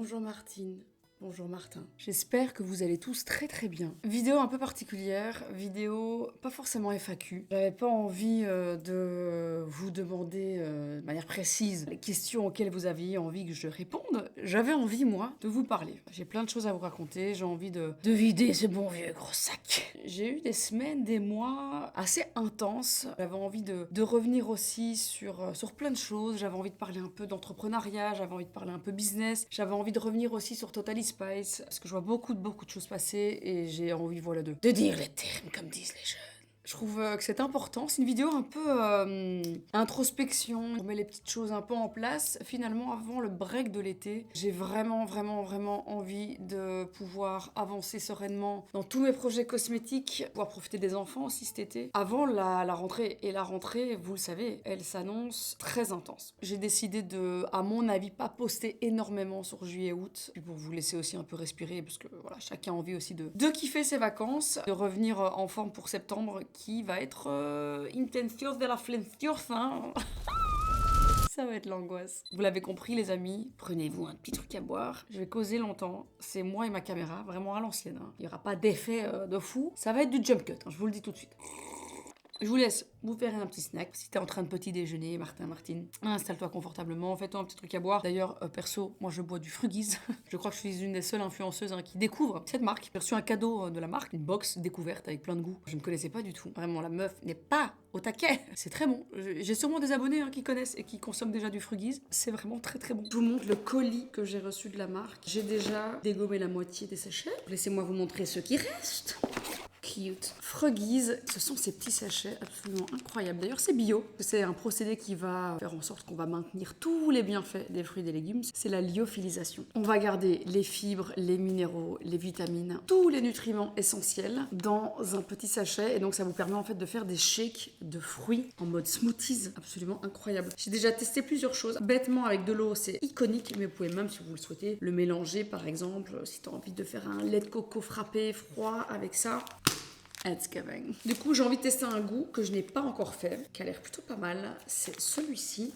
Bonjour Martine. Bonjour Martin. J'espère que vous allez tous très très bien. Vidéo un peu particulière, vidéo pas forcément FAQ. J'avais pas envie de vous demander de manière précise les questions auxquelles vous aviez envie que je réponde. J'avais envie, moi, de vous parler. J'ai plein de choses à vous raconter, j'ai envie de vider ce bon vieux gros sac. J'ai eu des semaines, des mois assez intenses. J'avais envie de revenir aussi sur plein de choses. J'avais envie de parler un peu d'entrepreneuriat, j'avais envie de parler un peu business. J'avais envie de revenir aussi sur Totally Spice, parce que je vois beaucoup de choses passer et j'ai envie, voilà, de dire les termes comme disent les jeunes. Je trouve que c'est important. C'est une vidéo un peu introspection. On met les petites choses un peu en place. Finalement, avant le break de l'été, j'ai vraiment envie de pouvoir avancer sereinement dans tous mes projets cosmétiques, pouvoir profiter des enfants aussi cet été, avant la rentrée. Et la rentrée, vous le savez, elle s'annonce très intense. J'ai décidé de, à mon avis, pas poster énormément sur juillet-août, pour vous laisser aussi un peu respirer, parce que voilà, chacun a envie aussi de kiffer ses vacances, de revenir en forme pour septembre, qui va être intensios de la flencios, hein. Ça va être l'angoisse. Vous l'avez compris, les amis, prenez-vous un petit truc à boire. Je vais causer longtemps. C'est moi et ma caméra, vraiment à l'ancienne, hein. Il n'y aura pas d'effet de fou. Ça va être du jump cut, hein, je vous le dis tout de suite. Je vous laisse vous faire un petit snack. Si t'es en train de petit déjeuner, Martine, installe-toi confortablement, fais-toi un petit truc à boire. D'ailleurs, perso, moi je bois du Fruguise. Je crois que je suis une des seules influenceuses qui découvre cette marque. J'ai reçu un cadeau de la marque, une box découverte avec plein de goûts. Je ne connaissais pas du tout. Vraiment, la meuf n'est pas au taquet. C'est très bon. J'ai sûrement des abonnés qui connaissent et qui consomment déjà du Fruguise. C'est vraiment très bon. Je vous montre le colis que j'ai reçu de la marque. J'ai déjà dégommé la moitié des sachets. Laissez-moi vous montrer ce qui reste. Cute. Fruguise, ce sont ces petits sachets absolument incroyables. D'ailleurs, c'est bio. C'est un procédé qui va faire en sorte qu'on va maintenir tous les bienfaits des fruits et des légumes. C'est la lyophilisation. On va garder les fibres, les minéraux, les vitamines, tous les nutriments essentiels dans un petit sachet. Et donc, ça vous permet en fait de faire des shakes de fruits en mode smoothies. Absolument incroyable. J'ai déjà testé plusieurs choses. Bêtement, avec de l'eau, c'est iconique. Mais vous pouvez même, si vous le souhaitez, le mélanger. Par exemple, si tu as envie de faire un lait de coco frappé froid avec ça. It's giving. Du coup, j'ai envie de tester un goût que je n'ai pas encore fait, qui a l'air plutôt pas mal. C'est celui-ci.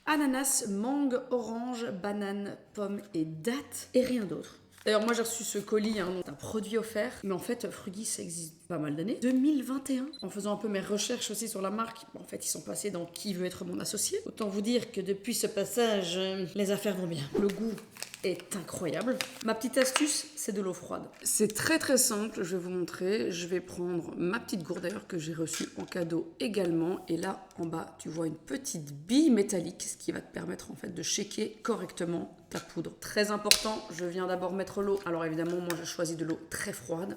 Ananas, mangue, orange, banane, pomme et date. Et rien d'autre. D'ailleurs, moi j'ai reçu ce colis, un produit offert. Mais en fait, Fruguis, ça existe pas mal d'années. 2021. En faisant un peu mes recherches aussi sur la marque, en fait, ils sont passés dans Qui veut être mon associé. Autant vous dire que depuis ce passage, les affaires vont bien. Le goût est incroyable. Ma petite astuce, c'est de l'eau froide. C'est très simple, je vais vous montrer. Je vais prendre ma petite gourde d'ailleurs que j'ai reçue en cadeau également. Et là, en bas, tu vois une petite bille métallique, ce qui va te permettre en fait de shaker correctement ta poudre. Très important, je viens d'abord mettre l'eau. Alors évidemment, moi je choisis de l'eau très froide.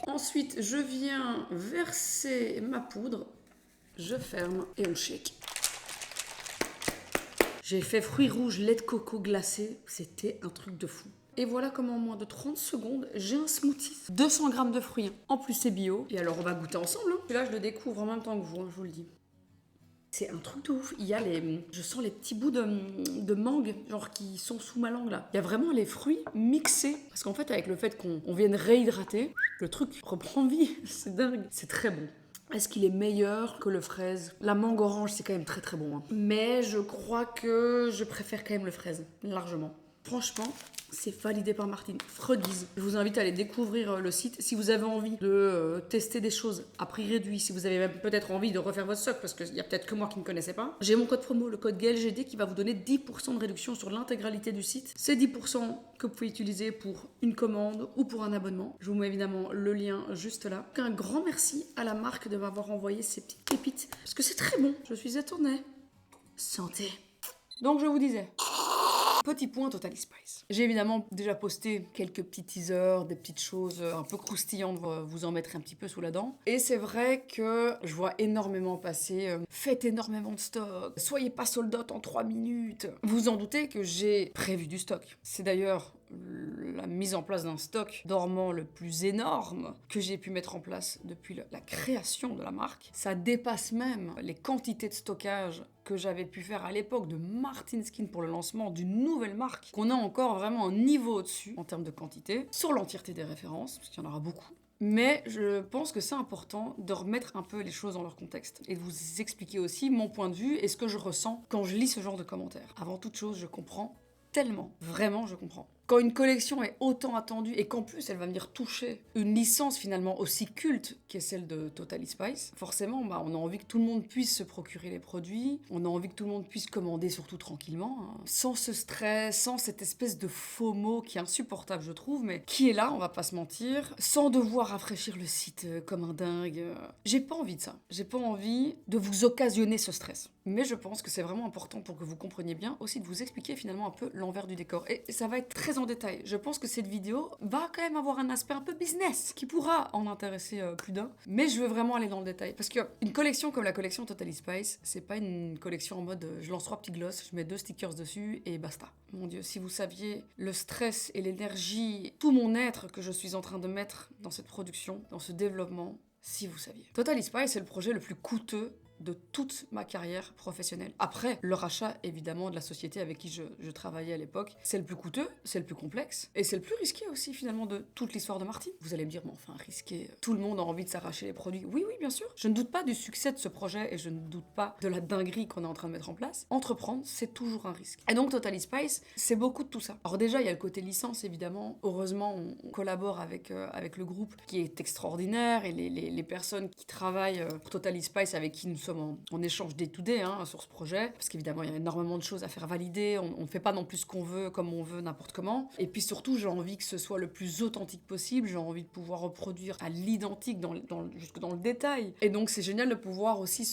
Ensuite, je viens verser ma poudre. Je ferme et on shake. J'ai fait fruits rouges, lait de coco glacé. C'était un truc de fou. Et voilà comment en moins de 30 secondes, j'ai un smoothie. 200 grammes de fruits. En plus, c'est bio. Et alors, on va goûter ensemble. Et là, je le découvre en même temps que vous, je vous le dis. C'est un truc de ouf. Il y a je sens les petits bouts de mangue, genre qui sont sous ma langue là. Il y a vraiment les fruits mixés. Parce qu'en fait, avec le fait qu'on vienne réhydrater, le truc reprend vie. C'est dingue. C'est très bon. Est-ce qu'il est meilleur que le fraise? La mangue orange, c'est quand même très bon. Mais je crois que je préfère quand même le fraise, largement. Franchement, c'est validé par Martine. Fruguise. Je vous invite à aller découvrir le site. Si vous avez envie de tester des choses à prix réduit, si vous avez même peut-être envie de refaire votre stock, parce qu'il y a peut-être que moi qui ne connaissais pas, j'ai mon code promo, le code GLGD, qui va vous donner 10% de réduction sur l'intégralité du site. C'est 10% que vous pouvez utiliser pour une commande ou pour un abonnement. Je vous mets évidemment le lien juste là. Un grand merci à la marque de m'avoir envoyé ces petites pépites, parce que c'est très bon. Je suis étonnée. Santé. Donc je vous disais... Petit point Totally Spice. J'ai évidemment déjà posté quelques petits teasers, des petites choses un peu croustillantes, vous en mettre un petit peu sous la dent. Et c'est vrai que je vois énormément passer faites énormément de stock, soyez pas sold out en 3 minutes. Vous en doutez que j'ai prévu du stock. C'est d'ailleurs la mise en place d'un stock dormant le plus énorme que j'ai pu mettre en place depuis la création de la marque. Ça dépasse même les quantités de stockage que j'avais pu faire à l'époque de Martin Skin pour le lancement d'une nouvelle marque, qu'on a encore vraiment un niveau au-dessus en termes de quantité, sur l'entièreté des références, parce qu'il y en aura beaucoup. Mais je pense que c'est important de remettre un peu les choses dans leur contexte et de vous expliquer aussi mon point de vue et ce que je ressens quand je lis ce genre de commentaires. Avant toute chose, je comprends tellement. Vraiment, je comprends. Quand une collection est autant attendue et qu'en plus elle va venir toucher une licence finalement aussi culte qu'est celle de Totally Spice, forcément on a envie que tout le monde puisse se procurer les produits, on a envie que tout le monde puisse commander surtout tranquillement, hein, sans ce stress, sans cette espèce de FOMO qui est insupportable je trouve, mais qui est là, on va pas se mentir, sans devoir rafraîchir le site comme un dingue. J'ai pas envie de ça, j'ai pas envie de vous occasionner ce stress. Mais je pense que c'est vraiment important pour que vous compreniez bien aussi de vous expliquer finalement un peu l'envers du décor. Et ça va être très en détail. Je pense que cette vidéo va quand même avoir un aspect un peu business qui pourra en intéresser plus d'un. Mais je veux vraiment aller dans le détail. Parce qu'une collection comme la collection Totally Spice, c'est pas une collection en mode je lance 3 petits gloss, je mets 2 stickers dessus et basta. Mon Dieu, si vous saviez le stress et l'énergie, tout mon être que je suis en train de mettre dans cette production, dans ce développement, si vous saviez. Totally Spice, c'est le projet le plus coûteux de toute ma carrière professionnelle. Après, le rachat, évidemment, de la société avec qui je travaillais à l'époque, c'est le plus coûteux, c'est le plus complexe, et c'est le plus risqué aussi, finalement, de toute l'histoire de Martine. Vous allez me dire, mais enfin, risqué, tout le monde a envie de s'arracher les produits. Oui, oui, bien sûr. Je ne doute pas du succès de ce projet, et je ne doute pas de la dinguerie qu'on est en train de mettre en place. Entreprendre, c'est toujours un risque. Et donc, Totally Spice, c'est beaucoup de tout ça. Alors déjà, il y a le côté licence, évidemment. Heureusement, on collabore avec le groupe, qui est extraordinaire, et les personnes qui travaillent pour Totally Spice, avec qui nous sommes en échange day-to-day sur ce projet, parce qu'évidemment il y a énormément de choses à faire valider, on ne fait pas non plus ce qu'on veut, comme on veut, n'importe comment, et puis surtout j'ai envie que ce soit le plus authentique possible, j'ai envie de pouvoir reproduire à l'identique jusque dans le détail, et donc c'est génial de pouvoir aussi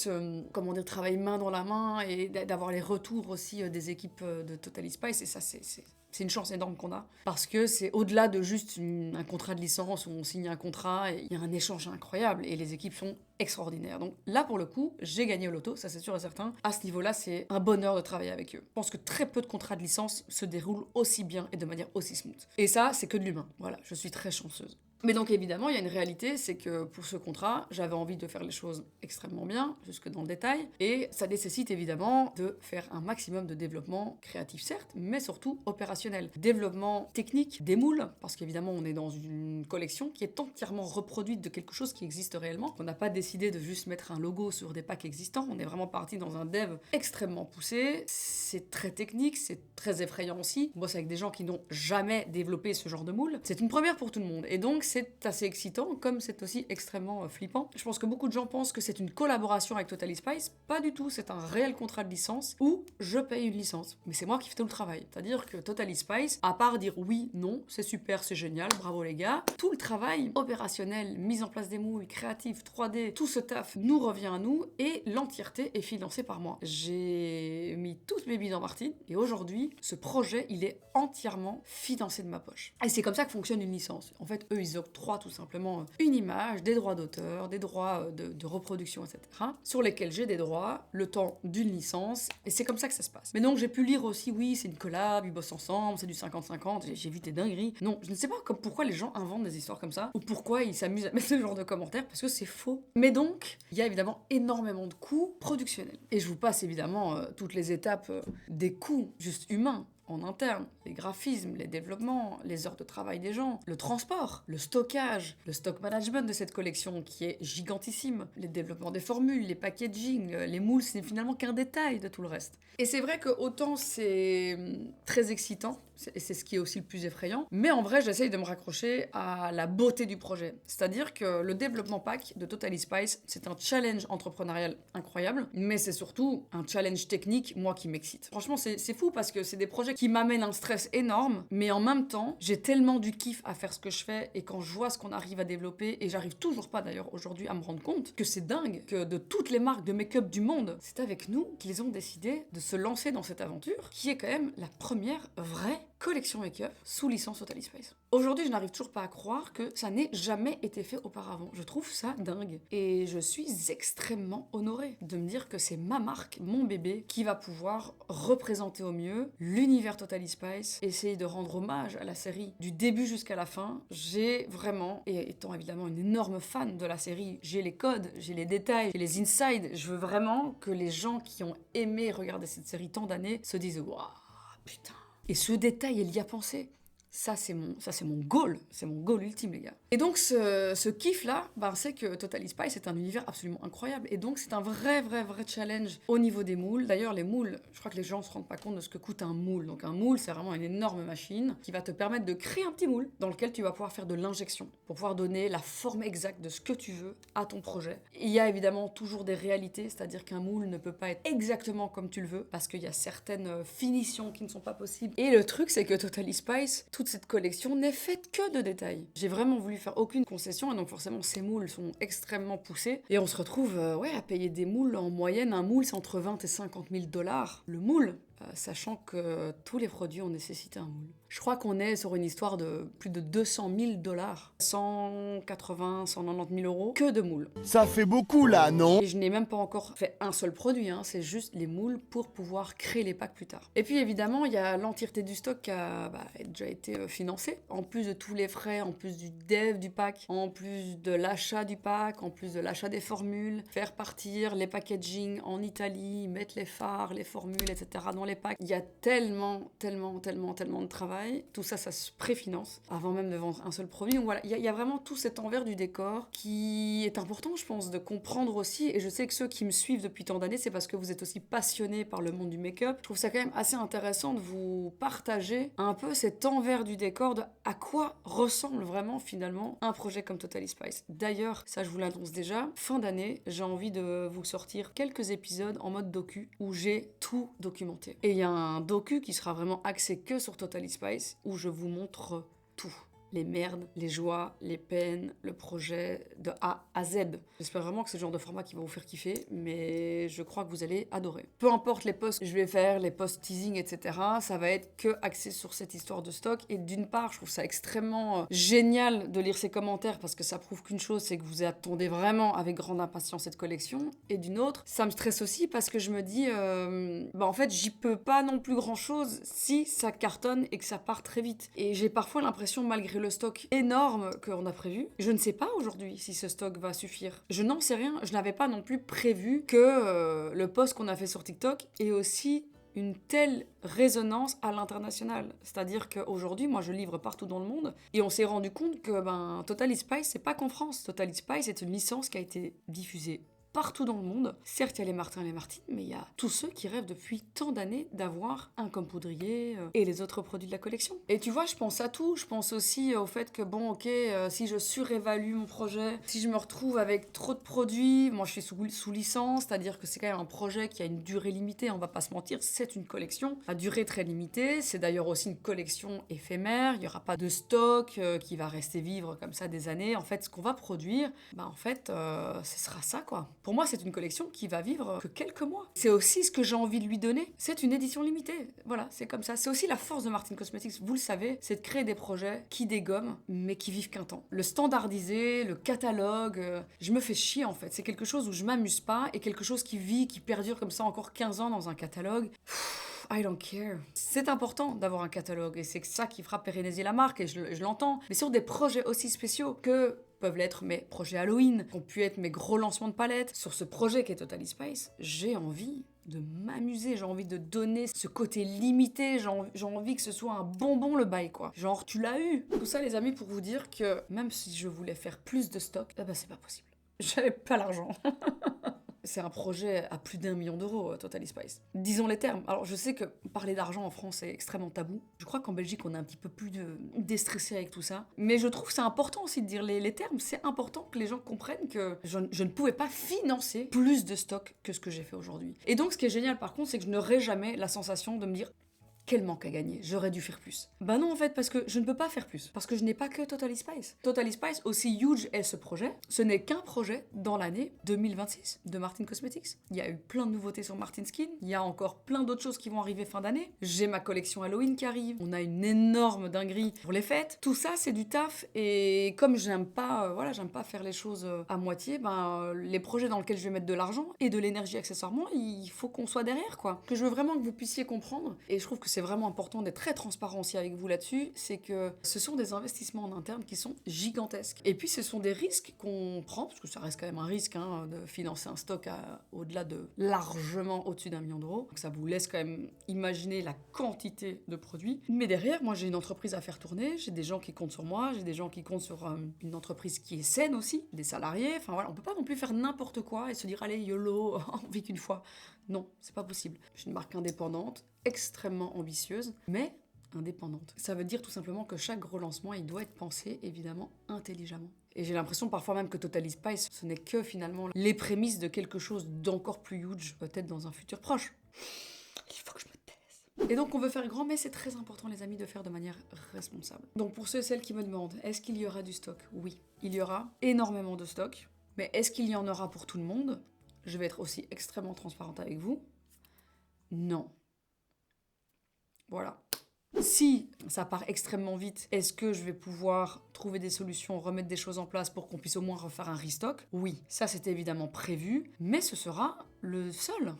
travailler main dans la main, et d'avoir les retours aussi des équipes de Totally Spice, et ça c'est une chance énorme qu'on a, parce que c'est au-delà de juste un contrat de licence où on signe un contrat et il y a un échange incroyable et les équipes sont extraordinaires. Donc là, pour le coup, j'ai gagné au loto, ça c'est sûr et certain. À ce niveau-là, c'est un bonheur de travailler avec eux. Je pense que très peu de contrats de licence se déroulent aussi bien et de manière aussi smooth. Et ça, c'est que de l'humain. Voilà, je suis très chanceuse. Mais donc évidemment, il y a une réalité, c'est que pour ce contrat, j'avais envie de faire les choses extrêmement bien, jusque dans le détail, et ça nécessite évidemment de faire un maximum de développement créatif certes, mais surtout opérationnel. Développement technique, des moules, parce qu'évidemment on est dans une collection qui est entièrement reproduite de quelque chose qui existe réellement. On n'a pas décidé de juste mettre un logo sur des packs existants, on est vraiment parti dans un dev extrêmement poussé, c'est très technique, c'est très effrayant aussi. Moi c'est avec des gens qui n'ont jamais développé ce genre de moule. C'est une première pour tout le monde, et donc c'est assez excitant, comme c'est aussi extrêmement flippant. Je pense que beaucoup de gens pensent que c'est une collaboration avec Totally Spice. Pas du tout, c'est un réel contrat de licence où je paye une licence. Mais c'est moi qui fais tout le travail. C'est-à-dire que Totally Spice, à part dire oui, non, c'est super, c'est génial, bravo les gars, tout le travail opérationnel, mise en place des moules, créatif, 3D, tout ce taf nous revient à nous et l'entièreté est financée par moi. J'ai mis toutes mes billes dans Martine et aujourd'hui, ce projet, il est entièrement financé de ma poche. Et c'est comme ça que fonctionne une licence. En fait, eux, ils octroient tout simplement une image, des droits d'auteur, des droits de reproduction, etc., sur lesquels j'ai des droits, le temps d'une licence, et c'est comme ça que ça se passe. Mais donc j'ai pu lire aussi, oui, c'est une collab, ils bossent ensemble, c'est du 50-50, j'ai vu des dingueries. Non, je ne sais pas pourquoi les gens inventent des histoires comme ça, ou pourquoi ils s'amusent à mettre ce genre de commentaires, parce que c'est faux. Mais donc, il y a évidemment énormément de coûts productionnels. Et je vous passe évidemment toutes les étapes des coûts juste humains, en interne, les graphismes, les développements, les heures de travail des gens, le transport, le stockage, le stock management de cette collection qui est gigantissime, les développements des formules, les packaging, les moules, c'est finalement qu'un détail de tout le reste. Et c'est vrai que autant c'est très excitant, et c'est ce qui est aussi le plus effrayant, mais en vrai j'essaye de me raccrocher à la beauté du projet. C'est-à-dire que le développement pack de Totally Spice, c'est un challenge entrepreneurial incroyable, mais c'est surtout un challenge technique, moi, qui m'excite. Franchement, c'est fou parce que c'est des projets qui m'amènent un stress énorme, mais en même temps, j'ai tellement du kiff à faire ce que je fais, et quand je vois ce qu'on arrive à développer, et j'arrive toujours pas d'ailleurs aujourd'hui à me rendre compte que c'est dingue, que de toutes les marques de make-up du monde, c'est avec nous qu'ils ont décidé de se lancer dans cette aventure, qui est quand même la première vraie collection make-up sous licence Totally Spice. Aujourd'hui, je n'arrive toujours pas à croire que ça n'ait jamais été fait auparavant. Je trouve ça dingue. Et je suis extrêmement honorée de me dire que c'est ma marque, mon bébé, qui va pouvoir représenter au mieux l'univers Totally Spice, essayer de rendre hommage à la série du début jusqu'à la fin. J'ai vraiment, et étant évidemment une énorme fan de la série, j'ai les codes, j'ai les détails, j'ai les insides. Je veux vraiment que les gens qui ont aimé regarder cette série tant d'années se disent « Waouh, putain !» Et ce détail, il y a pensé. Ça, c'est mon goal. C'est mon goal ultime, les gars. Et donc, ce kiff-là, c'est que Totally Spice est un univers absolument incroyable. Et donc, c'est un vrai challenge au niveau des moules. D'ailleurs, les moules, je crois que les gens ne se rendent pas compte de ce que coûte un moule. Donc, un moule, c'est vraiment une énorme machine qui va te permettre de créer un petit moule dans lequel tu vas pouvoir faire de l'injection pour pouvoir donner la forme exacte de ce que tu veux à ton projet. Il y a évidemment toujours des réalités, c'est-à-dire qu'un moule ne peut pas être exactement comme tu le veux parce qu'il y a certaines finitions qui ne sont pas possibles. Et le truc, c'est que Totally Spice, toute cette collection n'est faite que de détails. J'ai vraiment voulu faire aucune concession et donc forcément ces moules sont extrêmement poussés et on se retrouve à payer des moules en moyenne. Un moule c'est entre 20 et 50 000 $. Le moule, sachant que tous les produits ont nécessité un moule. Je crois qu'on est sur une histoire de plus de 200 000 $, 180, 190 000 euros, que de moules. Ça fait beaucoup là, non? Et je n'ai même pas encore fait un seul produit, c'est juste les moules pour pouvoir créer les packs plus tard. Et puis évidemment, il y a l'entièreté du stock qui a déjà été financée, en plus de tous les frais, en plus du dev du pack, en plus de l'achat du pack, en plus de l'achat des formules, faire partir les packaging en Italie, mettre les phares, les formules, etc. dans les packs. Il y a tellement de travail. Tout ça, ça se préfinance avant même de vendre un seul produit. Donc voilà, il y a vraiment tout cet envers du décor qui est important, je pense, de comprendre aussi. Et je sais que ceux qui me suivent depuis tant d'années, c'est parce que vous êtes aussi passionnés par le monde du make-up. Je trouve ça quand même assez intéressant de vous partager un peu cet envers du décor de à quoi ressemble vraiment finalement un projet comme Totally Spice. D'ailleurs, ça je vous l'annonce déjà, fin d'année, j'ai envie de vous sortir quelques épisodes en mode docu où j'ai tout documenté. Et il y a un docu qui sera vraiment axé que sur Totally Spice où je vous montre tout. Les merdes, les joies, les peines, le projet de A à Z. J'espère vraiment que c'est le genre de format qui va vous faire kiffer, mais je crois que vous allez adorer. Peu importe les posts que je vais faire, les posts teasing, etc., ça va être que axé sur cette histoire de stock. Et d'une part, je trouve ça extrêmement génial de lire ces commentaires parce que ça prouve qu'une chose, c'est que vous attendez vraiment avec grande impatience cette collection. Et d'une autre, ça me stresse aussi parce que je me dis, en fait, j'y peux pas non plus grand-chose si ça cartonne et que ça part très vite. Et j'ai parfois l'impression, malgré le stock énorme qu'on a prévu, je ne sais pas aujourd'hui si ce stock va suffire. Je n'en sais rien. Je n'avais pas non plus prévu que le post qu'on a fait sur TikTok ait aussi une telle résonance à l'international. C'est-à-dire qu'aujourd'hui, moi, je livre partout dans le monde et on s'est rendu compte que Totally Spice, c'est pas qu'en France. Totally Spice est une licence qui a été diffusée partout dans le monde. Certes, il y a les Martin et les Martine, mais il y a tous ceux qui rêvent depuis tant d'années d'avoir un Comme Poudrier et les autres produits de la collection. Et tu vois, je pense à tout. Je pense aussi au fait que, si je surévalue mon projet, si je me retrouve avec trop de produits, moi je suis sous licence, c'est-à-dire que c'est quand même un projet qui a une durée limitée, on va pas se mentir, c'est une collection à durée très limitée. C'est d'ailleurs aussi une collection éphémère, il n'y aura pas de stock qui va rester vivre comme ça des années. En fait, ce qu'on va produire, ce sera ça, quoi. Pour moi, c'est une collection qui va vivre que quelques mois. C'est aussi ce que j'ai envie de lui donner. C'est une édition limitée. Voilà, c'est comme ça. C'est aussi la force de Martin Cosmetics, vous le savez, c'est de créer des projets qui dégomment, mais qui vivent qu'un temps. Le standardisé, le catalogue, je me fais chier en fait. C'est quelque chose où je m'amuse pas et quelque chose qui vit, qui perdure comme ça encore 15 ans dans un catalogue. I don't care. C'est important d'avoir un catalogue et c'est ça qui fera pérenniser la marque et je l'entends. Mais sur des projets aussi spéciaux que peuvent l'être mes projets Halloween, qu'ont pu être mes gros lancements de palettes, sur ce projet qui est Totally Spice, j'ai envie de m'amuser, j'ai envie de donner ce côté limité, j'ai envie que ce soit un bonbon le bail quoi. Genre tu l'as eu. Tout ça les amis pour vous dire que même si je voulais faire plus de stock, c'est pas possible. J'avais pas l'argent. C'est un projet à plus d'1 million d'euros, Totally Spice. Disons les termes. Alors, je sais que parler d'argent en France est extrêmement tabou. Je crois qu'en Belgique, on est un petit peu plus déstressé avec tout ça. Mais je trouve que c'est important aussi de dire les termes. C'est important que les gens comprennent que je ne pouvais pas financer plus de stock que ce que j'ai fait aujourd'hui. Et donc, ce qui est génial, par contre, c'est que je n'aurai jamais la sensation de me dire quel manque à gagner, j'aurais dû faire plus. Non en fait, parce que je ne peux pas faire plus. Parce que je n'ai pas que Totally Spice. Totally Spice, aussi huge est ce projet, ce n'est qu'un projet dans l'année 2026 de Martin Cosmetics. Il y a eu plein de nouveautés sur Martin Skin, il y a encore plein d'autres choses qui vont arriver fin d'année. J'ai ma collection Halloween qui arrive, on a une énorme dinguerie pour les fêtes. Tout ça, c'est du taf et comme j'aime pas faire les choses à moitié, les projets dans lesquels je vais mettre de l'argent et de l'énergie accessoirement, il faut qu'on soit derrière quoi. Que je veux vraiment que vous puissiez comprendre et je trouve que c'est vraiment important d'être très transparent aussi avec vous là-dessus, c'est que ce sont des investissements en interne qui sont gigantesques. Et puis ce sont des risques qu'on prend, parce que ça reste quand même un risque de financer un stock au-delà de largement au-dessus d'1 million d'euros. Donc ça vous laisse quand même imaginer la quantité de produits. Mais derrière, moi j'ai une entreprise à faire tourner, j'ai des gens qui comptent sur moi, j'ai des gens qui comptent sur une entreprise qui est saine aussi, des salariés. Enfin voilà, on peut pas non plus faire n'importe quoi et se dire allez YOLO, on vit qu'une fois. Non, c'est pas possible. Je suis une marque indépendante, extrêmement ambitieuse, mais indépendante. Ça veut dire tout simplement que chaque relancement, il doit être pensé évidemment intelligemment. Et j'ai l'impression parfois même que Totally Spice, ce n'est que finalement les prémices de quelque chose d'encore plus huge, peut-être dans un futur proche. Il faut que je me taise. Et donc on veut faire grand, mais c'est très important les amis de faire de manière responsable. Donc pour ceux et celles qui me demandent, est-ce qu'il y aura du stock? Oui, il y aura énormément de stock, mais est-ce qu'il y en aura pour tout le monde? Je vais être aussi extrêmement transparente avec vous. Non. Voilà. Si ça part extrêmement vite, est-ce que je vais pouvoir trouver des solutions, remettre des choses en place pour qu'on puisse au moins refaire un restock? Oui, ça c'était évidemment prévu, mais ce sera le seul.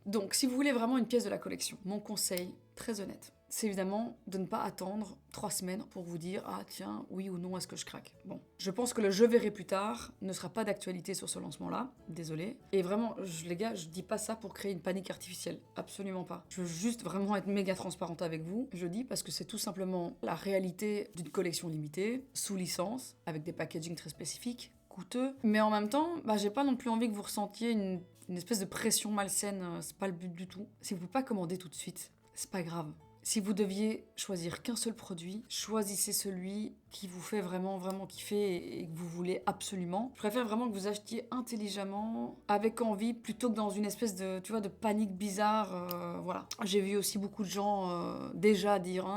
Donc si vous voulez vraiment une pièce de la collection, mon conseil, très honnête, c'est évidemment de ne pas attendre 3 semaines pour vous dire « Ah tiens, oui ou non, est-ce que je craque ?» Bon, je pense que le « je verrai plus tard » ne sera pas d'actualité sur ce lancement-là, désolé. Et vraiment, les gars, je dis pas ça pour créer une panique artificielle, absolument pas. Je veux juste vraiment être méga transparente avec vous. Je dis parce que c'est tout simplement la réalité d'une collection limitée, sous licence, avec des packaging très spécifiques, coûteux. Mais en même temps, j'ai pas non plus envie que vous ressentiez une espèce de pression malsaine, c'est pas le but du tout. Si vous pouvez pas commander tout de suite, c'est pas grave. Si vous deviez choisir qu'un seul produit, choisissez celui qui vous fait vraiment kiffer et que vous voulez absolument. Je préfère vraiment que vous achetiez intelligemment, avec envie, plutôt que dans une espèce de, tu vois, de panique bizarre. Voilà. J'ai vu aussi beaucoup de gens déjà dire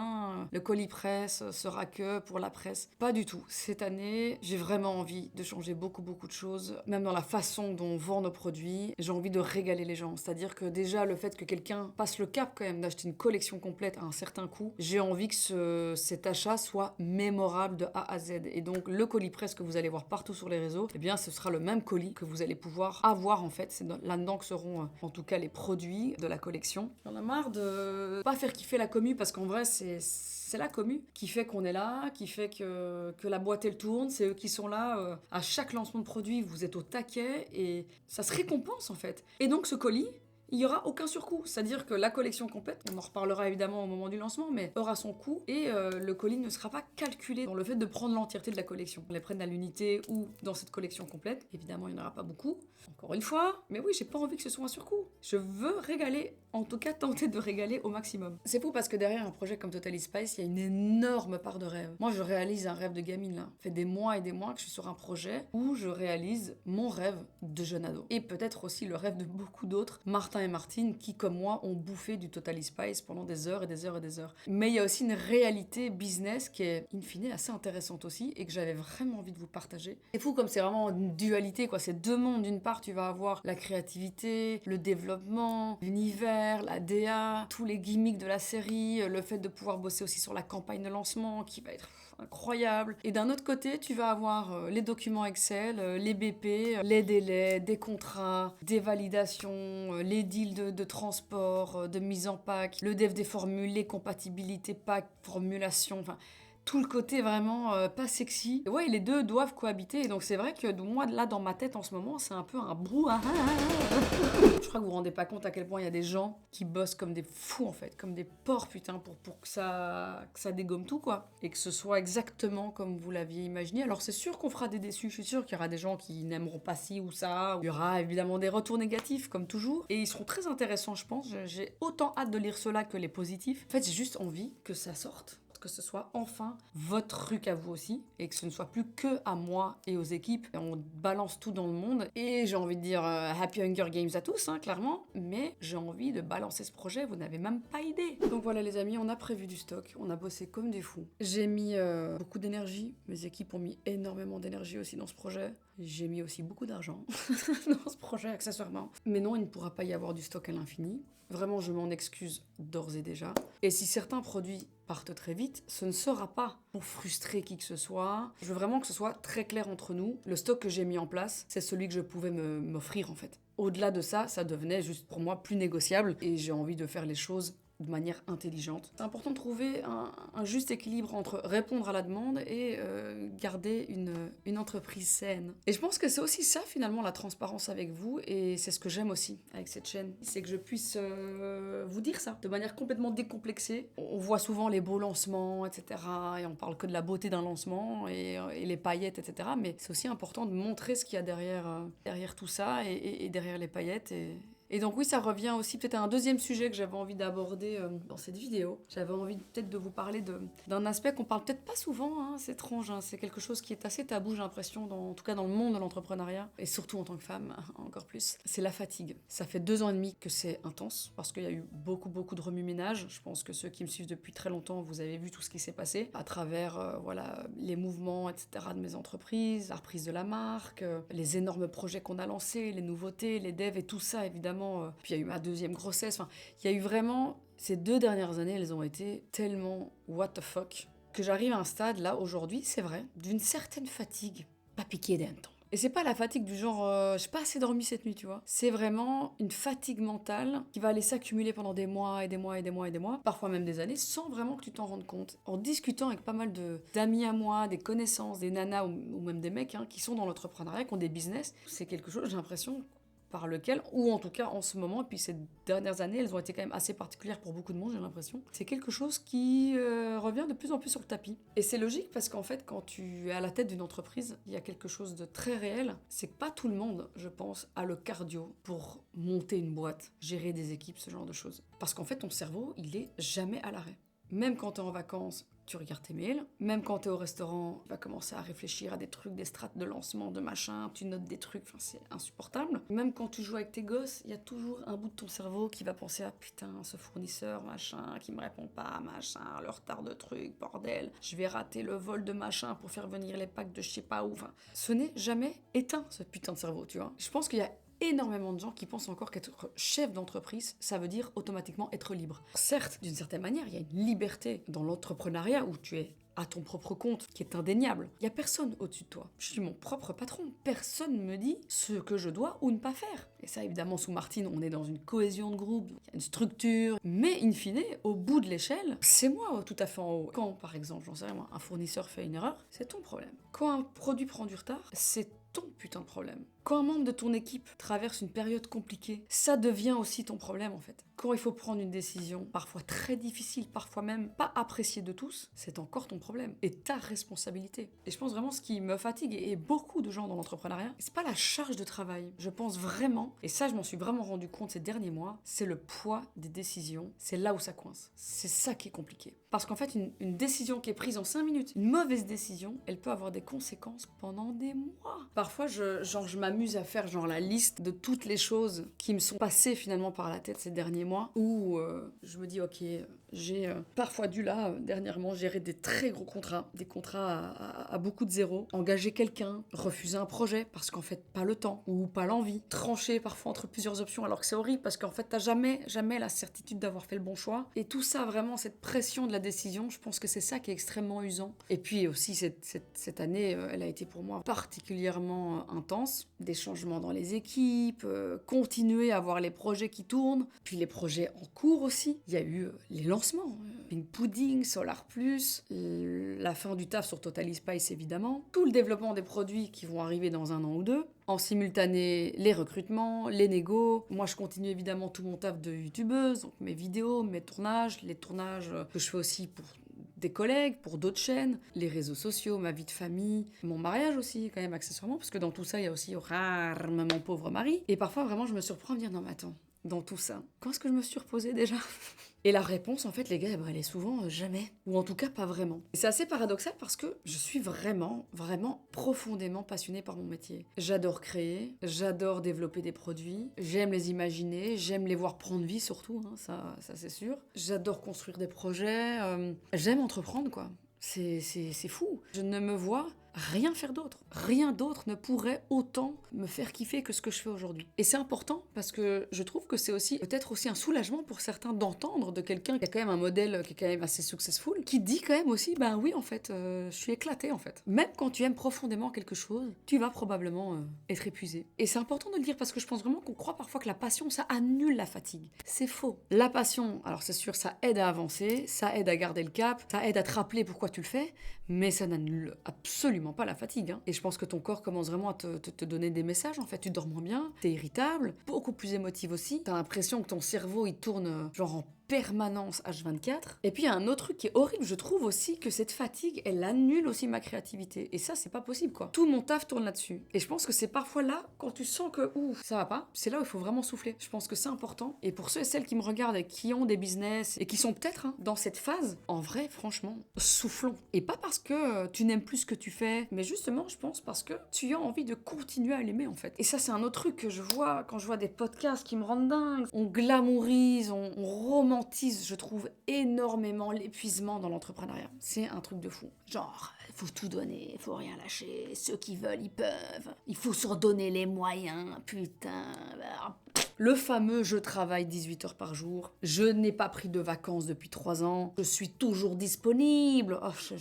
le colis presse sera que pour la presse. Pas du tout. Cette année, j'ai vraiment envie de changer beaucoup de choses, même dans la façon dont on vend nos produits. J'ai envie de régaler les gens. C'est-à-dire que déjà, le fait que quelqu'un passe le cap quand même d'acheter une collection complète à un certain coût, j'ai envie que cet achat soit mémorable de A à Z. Et donc, le colis presse que vous allez voir partout sur les réseaux, eh bien, ce sera le même colis que vous allez pouvoir avoir, en fait. C'est là-dedans que seront, en tout cas, les produits de la collection. J'en ai marre de pas faire kiffer la commu, parce qu'en vrai, c'est la commu qui fait qu'on est là, qui fait que la boîte, elle tourne. C'est eux qui sont là. À chaque lancement de produit, vous êtes au taquet et ça se récompense, en fait. Et donc, ce colis, il n'y aura aucun surcoût. C'est-à-dire que la collection complète, on en reparlera évidemment au moment du lancement, mais aura son coût et le colis ne sera pas calculé dans le fait de prendre l'entièreté de la collection. On les prenne à l'unité ou dans cette collection complète. Évidemment, il n'y en aura pas beaucoup. Encore une fois, mais oui, j'ai pas envie que ce soit un surcoût. Je veux régaler, en tout cas tenter de régaler au maximum. C'est fou parce que derrière un projet comme Totally Spice, il y a une énorme part de rêve. Moi, je réalise un rêve de gamine là. Ça fait des mois et des mois que je suis sur un projet où je réalise mon rêve de jeune ado. Et peut-être aussi le rêve de beaucoup d'autres, Martin et Martine, qui comme moi ont bouffé du Totally Spice pendant des heures et des heures et des heures. Mais il y a aussi une réalité business qui est in fine assez intéressante aussi et que j'avais vraiment envie de vous partager. C'est fou comme c'est vraiment une dualité quoi, c'est deux mondes. D'une part tu vas avoir la créativité, le développement, l'univers, la DA, tous les gimmicks de la série, le fait de pouvoir bosser aussi sur la campagne de lancement qui va être incroyable. Et d'un autre côté, tu vas avoir les documents Excel, les BP, les délais, des contrats, des validations, les deals de transport, de mise en pack, le dev des formules, les compatibilités pack, formulation, enfin tout le côté vraiment pas sexy. Et ouais, les deux doivent cohabiter. Et donc c'est vrai que moi, là, dans ma tête en ce moment, c'est un peu un brouhaha. Je crois que vous vous rendez pas compte à quel point il y a des gens qui bossent comme des fous, en fait. Comme des porcs, putain, pour que ça dégomme tout, quoi. Et que ce soit exactement comme vous l'aviez imaginé. Alors c'est sûr qu'on fera des déçus. Je suis sûre qu'il y aura des gens qui n'aimeront pas ci ou ça. Il y aura évidemment des retours négatifs, comme toujours. Et ils seront très intéressants, je pense. J'ai autant hâte de lire ceux-là que les positifs. En fait, j'ai juste envie que ça sorte. Que ce soit enfin votre truc à vous aussi et que ce ne soit plus que à moi et aux équipes. Et on balance tout dans le monde et j'ai envie de dire Happy Hunger Games à tous, clairement, mais j'ai envie de balancer ce projet, vous n'avez même pas idée. Donc voilà les amis, on a prévu du stock, on a bossé comme des fous. J'ai mis beaucoup d'énergie, mes équipes ont mis énormément d'énergie aussi dans ce projet. J'ai mis aussi beaucoup d'argent dans ce projet accessoirement. Mais non, il ne pourra pas y avoir du stock à l'infini. Vraiment, je m'en excuse d'ores et déjà. Et si certains produits partent très vite, ce ne sera pas pour frustrer qui que ce soit. Je veux vraiment que ce soit très clair entre nous. Le stock que j'ai mis en place, c'est celui que je pouvais m'offrir en fait. Au-delà de ça, ça devenait juste pour moi plus négociable et j'ai envie de faire les choses de manière intelligente. C'est important de trouver un juste équilibre entre répondre à la demande et garder une entreprise saine. Et je pense que c'est aussi ça finalement la transparence avec vous, et c'est ce que j'aime aussi avec cette chaîne, c'est que je puisse vous dire ça de manière complètement décomplexée. On voit souvent les beaux lancements, etc. et on parle que de la beauté d'un lancement et les paillettes, etc. Mais c'est aussi important de montrer ce qu'il y a derrière tout ça et derrière les paillettes. Et donc oui, ça revient aussi peut-être à un deuxième sujet que j'avais envie d'aborder dans cette vidéo. J'avais envie peut-être de vous parler d'un aspect qu'on parle peut-être pas souvent, hein, c'est étrange, hein, c'est quelque chose qui est assez tabou, j'ai l'impression, en tout cas dans le monde de l'entrepreneuriat, et surtout en tant que femme, encore plus, c'est la fatigue. Ça fait 2 ans et demi que c'est intense, parce qu'il y a eu beaucoup de remue-ménage. Je pense que ceux qui me suivent depuis très longtemps, vous avez vu tout ce qui s'est passé, à travers les mouvements, etc. de mes entreprises, la reprise de la marque, les énormes projets qu'on a lancés, les nouveautés, les devs et tout ça, évidemment. Puis il y a eu ma deuxième grossesse. Enfin, il y a eu vraiment... Ces 2 dernières années, elles ont été tellement what the fuck que j'arrive à un stade, là, aujourd'hui, c'est vrai, d'une certaine fatigue, pas piquée d'un temps. Et c'est pas la fatigue du genre j'ai pas assez dormi cette nuit, tu vois. C'est vraiment une fatigue mentale qui va aller s'accumuler pendant des mois et des mois et des mois et des mois, parfois même des années, sans vraiment que tu t'en rendes compte. En discutant avec pas mal d'amis à moi, des connaissances, des nanas ou même des mecs qui sont dans l'entrepreneuriat, qui ont des business, c'est quelque chose, j'ai l'impression, par lequel, ou en tout cas en ce moment, et puis ces dernières années, elles ont été quand même assez particulières pour beaucoup de monde, j'ai l'impression. C'est quelque chose qui revient de plus en plus sur le tapis. Et c'est logique parce qu'en fait, quand tu es à la tête d'une entreprise, il y a quelque chose de très réel. C'est que pas tout le monde, je pense, a le cardio pour monter une boîte, gérer des équipes, ce genre de choses. Parce qu'en fait, ton cerveau, il est jamais à l'arrêt. Même quand tu es en vacances, tu regardes tes mails. Même quand tu es au restaurant, tu vas commencer à réfléchir à des trucs, des strates de lancement, de machin, tu notes des trucs, enfin c'est insupportable. Même quand tu joues avec tes gosses, il y a toujours un bout de ton cerveau qui va penser à putain, ce fournisseur, machin, qui me répond pas, machin, le retard de trucs, bordel, je vais rater le vol de machin pour faire venir les packs de je sais pas où. Enfin, ce n'est jamais éteint, ce putain de cerveau, tu vois. Je pense qu'il y a énormément de gens qui pensent encore qu'être chef d'entreprise, ça veut dire automatiquement être libre. Certes, d'une certaine manière, il y a une liberté dans l'entrepreneuriat où tu es à ton propre compte, qui est indéniable. Il n'y a personne au-dessus de toi. Je suis mon propre patron. Personne ne me dit ce que je dois ou ne pas faire. Et ça, évidemment, sous Martine, on est dans une cohésion de groupe, il y a une structure. Mais, in fine, au bout de l'échelle, c'est moi tout à fait en haut. Quand, par exemple, j'en sais rien moi, un fournisseur fait une erreur, c'est ton problème. Quand un produit prend du retard, c'est ton putain de problème. Quand un membre de ton équipe traverse une période compliquée, ça devient aussi ton problème en fait. Quand il faut prendre une décision, parfois très difficile, parfois même pas appréciée de tous, c'est encore ton problème et ta responsabilité. Et je pense vraiment ce qui me fatigue, et beaucoup de gens dans l'entrepreneuriat, c'est pas la charge de travail. Je pense vraiment, et ça je m'en suis vraiment rendu compte ces derniers mois, c'est le poids des décisions. C'est là où ça coince. C'est ça qui est compliqué. Parce qu'en fait, une décision qui est prise en 5 minutes, une mauvaise décision, elle peut avoir des conséquences pendant des mois. Parfois, je m'amuse à faire la liste de toutes les choses qui me sont passées finalement par la tête ces derniers mois, où je me dis, ok, j'ai parfois dû dernièrement, gérer des très gros contrats, des contrats à beaucoup de zéros, engager quelqu'un, refuser un projet parce qu'en fait, pas le temps ou pas l'envie, trancher parfois entre plusieurs options alors que c'est horrible parce qu'en fait, t'as jamais la certitude d'avoir fait le bon choix. Et tout ça, vraiment, cette pression de la décision, je pense que c'est ça qui est extrêmement usant. Et puis aussi, cette année, elle a été pour moi particulièrement intense. Des changements dans les équipes, continuer à voir les projets qui tournent, puis les projets en cours aussi. Il y a eu les lancements, Pink Pudding, Solar Plus, la fin du taf sur Total Spice évidemment, tout le développement des produits qui vont arriver dans 1 an ou 2, en simultané les recrutements, les négos. Moi je continue évidemment tout mon taf de youtubeuse, donc mes vidéos, mes tournages, les tournages que je fais aussi pour des collègues, pour d'autres chaînes, les réseaux sociaux, ma vie de famille, mon mariage aussi, quand même, accessoirement, parce que dans tout ça, il y a aussi mon pauvre mari. Et parfois, vraiment, je me surprends à me dire, non, mais attends, dans tout ça, quand est-ce que je me suis reposée déjà ? Et la réponse, en fait, les gars, elle est souvent jamais. Ou en tout cas, pas vraiment. Et c'est assez paradoxal parce que je suis vraiment profondément passionnée par mon métier. J'adore créer, j'adore développer des produits, j'aime les imaginer, j'aime les voir prendre vie surtout, ça c'est sûr. J'adore construire des projets, j'aime entreprendre, quoi. C'est fou. Je ne me vois rien faire d'autre. Rien d'autre ne pourrait autant me faire kiffer que ce que je fais aujourd'hui. Et c'est important parce que je trouve que c'est aussi peut-être aussi un soulagement pour certains d'entendre de quelqu'un qui a quand même un modèle qui est quand même assez successful, qui dit quand même aussi, ben oui en fait, je suis éclaté en fait. Même quand tu aimes profondément quelque chose, tu vas probablement être épuisé. Et c'est important de le dire parce que je pense vraiment qu'on croit parfois que la passion, ça annule la fatigue. C'est faux. La passion, alors c'est sûr, ça aide à avancer, ça aide à garder le cap, ça aide à te rappeler pourquoi tu le fais, mais ça n'annule absolument pas la fatigue. Hein. Et je pense que ton corps commence vraiment à te donner des messages, en fait. Tu dors moins bien, t'es irritable, beaucoup plus émotive aussi. T'as l'impression que ton cerveau, il tourne genre en permanence H24. Et puis il y a un autre truc qui est horrible, je trouve aussi que cette fatigue, elle annule aussi ma créativité. Et ça, c'est pas possible, quoi. Tout mon taf tourne là-dessus. Et je pense que c'est parfois là, quand tu sens que, ouf, ça va pas, c'est là où il faut vraiment souffler. Je pense que c'est important. Et pour ceux et celles qui me regardent et qui ont des business et qui sont peut-être dans cette phase, en vrai, franchement, soufflons. Et pas parce que tu n'aimes plus ce que tu fais, mais justement, je pense parce que tu as envie de continuer à l'aimer, en fait. Et ça, c'est un autre truc que je vois quand je vois des podcasts qui me rendent dingue. On glamourise, on romantise, je trouve, énormément l'épuisement dans l'entrepreneuriat. C'est un truc de fou. Genre, il faut tout donner, il faut rien lâcher, ceux qui veulent, ils peuvent. Il faut s'en donner les moyens, putain. Le fameux « je travaille 18 heures par jour »,« je n'ai pas pris de vacances depuis 3 ans »,« je suis toujours disponible », oh,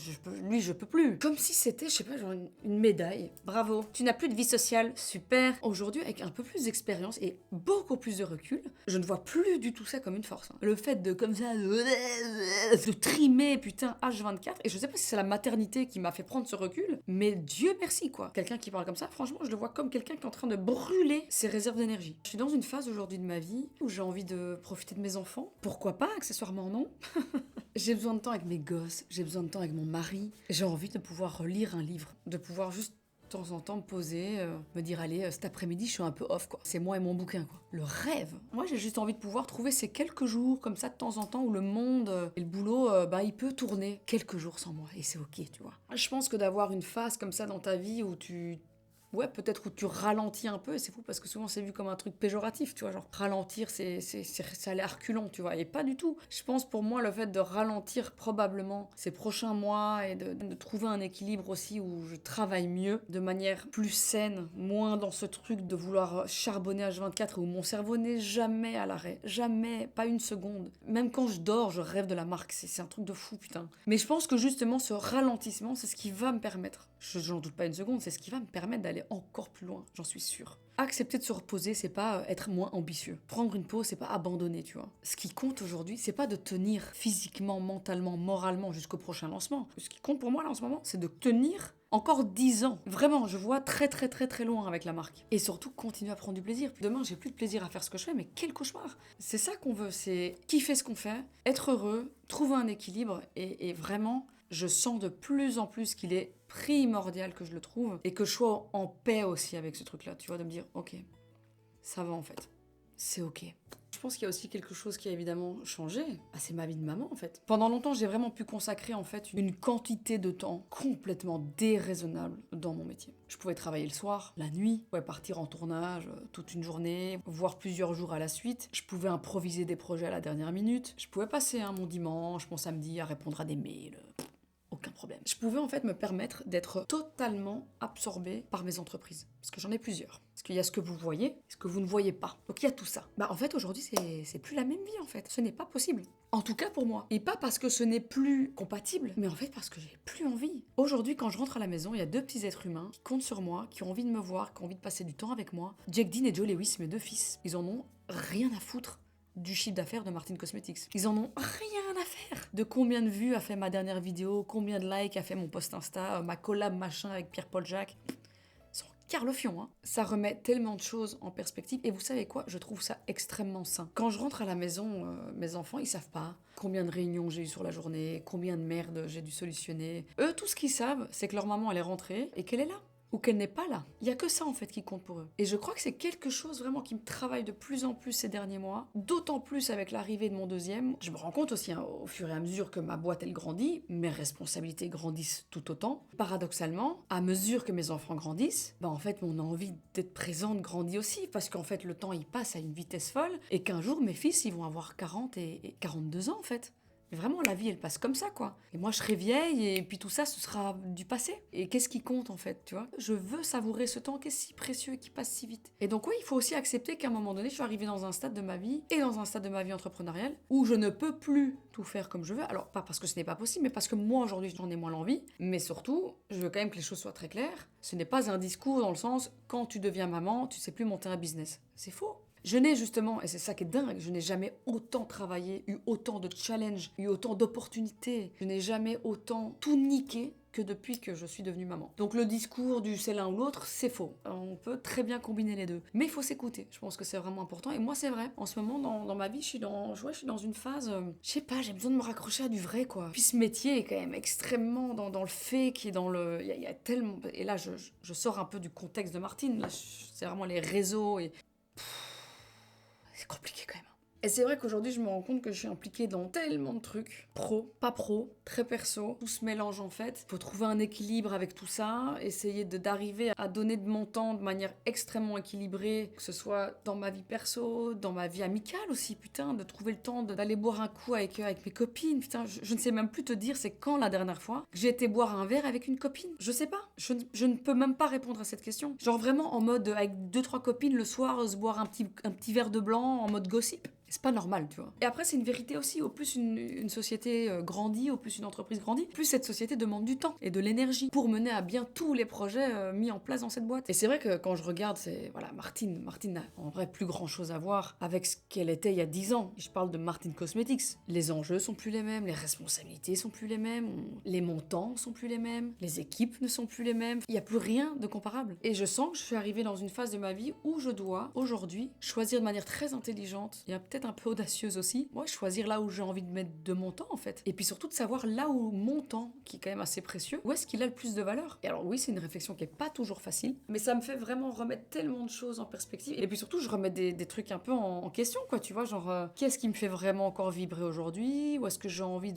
je peux plus. Comme si c'était, je sais pas, genre une médaille. Bravo. Tu n'as plus de vie sociale, super. Aujourd'hui, avec un peu plus d'expérience et beaucoup plus de recul, je ne vois plus du tout ça comme une force. Hein. Le fait de, comme ça, de trimer, putain, H24, et je sais pas si c'est la maternité qui m'a fait prendre ce recul, mais Dieu merci, quoi. Quelqu'un qui parle comme ça, franchement, je le vois comme quelqu'un qui est en train de brûler ses réserves d'énergie. Je suis dans une phase aujourd'hui de ma vie où j'ai envie de profiter de mes enfants. Pourquoi pas, accessoirement non. J'ai besoin de temps avec mes gosses, j'ai besoin de temps avec mon mari. J'ai envie de pouvoir lire un livre, de pouvoir juste de temps en temps me poser, me dire allez, cet après-midi je suis un peu off quoi. C'est moi et mon bouquin quoi. Le rêve. Moi j'ai juste envie de pouvoir trouver ces quelques jours comme ça de temps en temps où le monde et le boulot, il peut tourner quelques jours sans moi et c'est ok tu vois. Je pense que d'avoir une phase comme ça dans ta vie où ouais, peut-être où tu ralentis un peu, et c'est fou parce que souvent c'est vu comme un truc péjoratif, tu vois, genre ralentir, ça a l'air reculant, tu vois, et pas du tout. Je pense pour moi, le fait de ralentir probablement ces prochains mois et de trouver un équilibre aussi où je travaille mieux, de manière plus saine, moins dans ce truc de vouloir charbonner H24 où mon cerveau n'est jamais à l'arrêt, jamais, pas une seconde. Même quand je dors, je rêve de la marque, c'est un truc de fou, putain. Mais je pense que justement, ce ralentissement, c'est ce qui va me permettre, j'en doute pas une seconde, c'est ce qui va me permettre d'aller encore plus loin, j'en suis sûre. Accepter de se reposer, c'est pas être moins ambitieux. Prendre une pause, c'est pas abandonner, tu vois. Ce qui compte aujourd'hui, c'est pas de tenir physiquement, mentalement, moralement jusqu'au prochain lancement. Ce qui compte pour moi là en ce moment, c'est de tenir encore 10 ans. Vraiment, je vois très très très très loin avec la marque. Et surtout, continuer à prendre du plaisir. Demain, j'ai plus de plaisir à faire ce que je fais, mais quel cauchemar. C'est ça qu'on veut, c'est kiffer ce qu'on fait, être heureux, trouver un équilibre et vraiment, je sens de plus en plus qu'il est primordial que je le trouve et que je sois en paix aussi avec ce truc-là, tu vois, de me dire, ok, ça va en fait, c'est ok. Je pense qu'il y a aussi quelque chose qui a évidemment changé, c'est ma vie de maman en fait. Pendant longtemps, j'ai vraiment pu consacrer en fait une quantité de temps complètement déraisonnable dans mon métier. Je pouvais travailler le soir, la nuit, je pouvais partir en tournage toute une journée, voire plusieurs jours à la suite. Je pouvais improviser des projets à la dernière minute. Je pouvais passer mon dimanche, mon samedi à répondre à des mails. Aucun problème. Je pouvais en fait me permettre d'être totalement absorbée par mes entreprises. Parce que j'en ai plusieurs. Parce qu'il y a ce que vous voyez, et ce que vous ne voyez pas. Donc il y a tout ça. En fait aujourd'hui c'est plus la même vie en fait. Ce n'est pas possible. En tout cas pour moi. Et pas parce que ce n'est plus compatible, mais en fait parce que j'ai plus envie. Aujourd'hui quand je rentre à la maison, il y a 2 petits êtres humains qui comptent sur moi, qui ont envie de me voir, qui ont envie de passer du temps avec moi. Jack Dean et Joe Lewis, mes 2 fils. Ils en ont rien à foutre du chiffre d'affaires de Martin Cosmetics. Ils en ont rien à faire de combien de vues a fait ma dernière vidéo, combien de likes a fait mon post Insta, ma collab machin avec Pierre-Paul Jacques. Ils sont carlefions, hein. Ça remet tellement de choses en perspective et vous savez quoi, je trouve ça extrêmement sain. Quand je rentre à la maison, mes enfants, ils savent pas combien de réunions j'ai eu sur la journée, combien de merde j'ai dû solutionner. Eux, tout ce qu'ils savent, c'est que leur maman, elle est rentrée et qu'elle est là. Ou qu'elle n'est pas là. Il y a que ça en fait qui compte pour eux. Et je crois que c'est quelque chose vraiment qui me travaille de plus en plus ces derniers mois, d'autant plus avec l'arrivée de mon deuxième. Je me rends compte aussi au fur et à mesure que ma boîte elle grandit, mes responsabilités grandissent tout autant. Paradoxalement, à mesure que mes enfants grandissent, en fait mon envie d'être présente grandit aussi parce qu'en fait le temps il passe à une vitesse folle et qu'un jour mes fils ils vont avoir 40 et 42 ans en fait. Mais vraiment, la vie, elle passe comme ça, quoi. Et moi, je serai vieille et puis tout ça, ce sera du passé. Et qu'est-ce qui compte, en fait, tu vois? Je veux savourer ce temps qui est si précieux et qui passe si vite. Et donc, oui, il faut aussi accepter qu'à un moment donné, je suis arrivée dans un stade de ma vie et dans un stade de ma vie entrepreneuriale où je ne peux plus tout faire comme je veux. Alors, pas parce que ce n'est pas possible, mais parce que moi, aujourd'hui, j'en ai moins l'envie. Mais surtout, je veux quand même que les choses soient très claires. Ce n'est pas un discours dans le sens, quand tu deviens maman, tu sais plus monter un business. C'est faux. Je n'ai justement, et c'est ça qui est dingue, je n'ai jamais autant travaillé, eu autant de challenges, eu autant d'opportunités. Je n'ai jamais autant tout niqué que depuis que je suis devenue maman. Donc le discours du c'est l'un ou l'autre, c'est faux. On peut très bien combiner les deux. Mais il faut s'écouter. Je pense que c'est vraiment important. Et moi, c'est vrai. En ce moment, dans ma vie, je suis dans une phase... je sais pas, j'ai besoin de me raccrocher à du vrai, quoi. Puis ce métier est quand même extrêmement dans le fait, qui est dans le... Il y a tellement... Et là, je sors un peu du contexte de Martine. Là, c'est vraiment les réseaux et... C'est compliqué quand même. Et c'est vrai qu'aujourd'hui, je me rends compte que je suis impliquée dans tellement de trucs. Pro, pas pro, très perso. Tout se mélange en fait. Il faut trouver un équilibre avec tout ça. Essayer d'arriver à donner de mon temps de manière extrêmement équilibrée. Que ce soit dans ma vie perso, dans ma vie amicale aussi. Putain, de trouver le temps d'aller boire un coup avec mes copines. Putain, je ne sais même plus te dire c'est quand la dernière fois que j'ai été boire un verre avec une copine. Je sais pas. Je ne peux même pas répondre à cette question. Genre vraiment en mode avec 2-3 copines le soir se boire un petit verre de blanc en mode gossip. C'est pas normal, tu vois. Et après, c'est une vérité aussi. Au plus une société grandit, au plus une entreprise grandit, plus cette société demande du temps et de l'énergie pour mener à bien tous les projets mis en place dans cette boîte. Et c'est vrai que quand je regarde, voilà, Martine n'a en vrai plus grand chose à voir avec ce qu'elle était il y a 10 ans. Je parle de Martine Cosmetics. Les enjeux sont plus les mêmes, les responsabilités sont plus les mêmes, les montants sont plus les mêmes, les équipes ne sont plus les mêmes. Il n'y a plus rien de comparable. Et je sens que je suis arrivée dans une phase de ma vie où je dois, aujourd'hui, choisir de manière très intelligente et peut-être un peu audacieuse aussi, moi choisir là où j'ai envie de mettre de mon temps en fait. Et puis surtout de savoir là où mon temps, qui est quand même assez précieux, où est-ce qu'il a le plus de valeur. Et alors oui, c'est une réflexion qui est pas toujours facile, mais ça me fait vraiment remettre tellement de choses en perspective. Et puis surtout, je remets des trucs un peu en question, quoi, tu vois, genre qu'est-ce qui me fait vraiment encore vibrer aujourd'hui, où est-ce que j'ai envie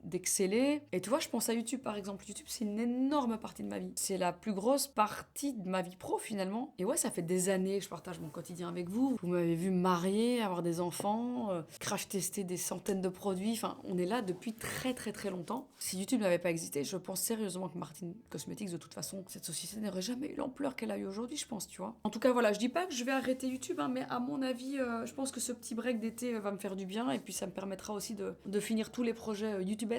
d'exceller. Et tu vois, je pense à YouTube par exemple. YouTube, c'est une énorme partie de ma vie. C'est la plus grosse partie de ma vie pro finalement. Et ouais, ça fait des années que je partage mon quotidien avec vous. Vous m'avez vu me marier, avoir des enfants, crash tester des centaines de produits. Enfin, on est là depuis très très très longtemps. Si YouTube n'avait pas existé, je pense sérieusement que Martine Cosmetics, de toute façon, cette société n'aurait jamais eu l'ampleur qu'elle a eu aujourd'hui, je pense, tu vois. En tout cas, voilà, je dis pas que je vais arrêter YouTube, hein, mais à mon avis, je pense que ce petit break d'été va me faire du bien et puis ça me permettra aussi de finir tous les projets YouTubesques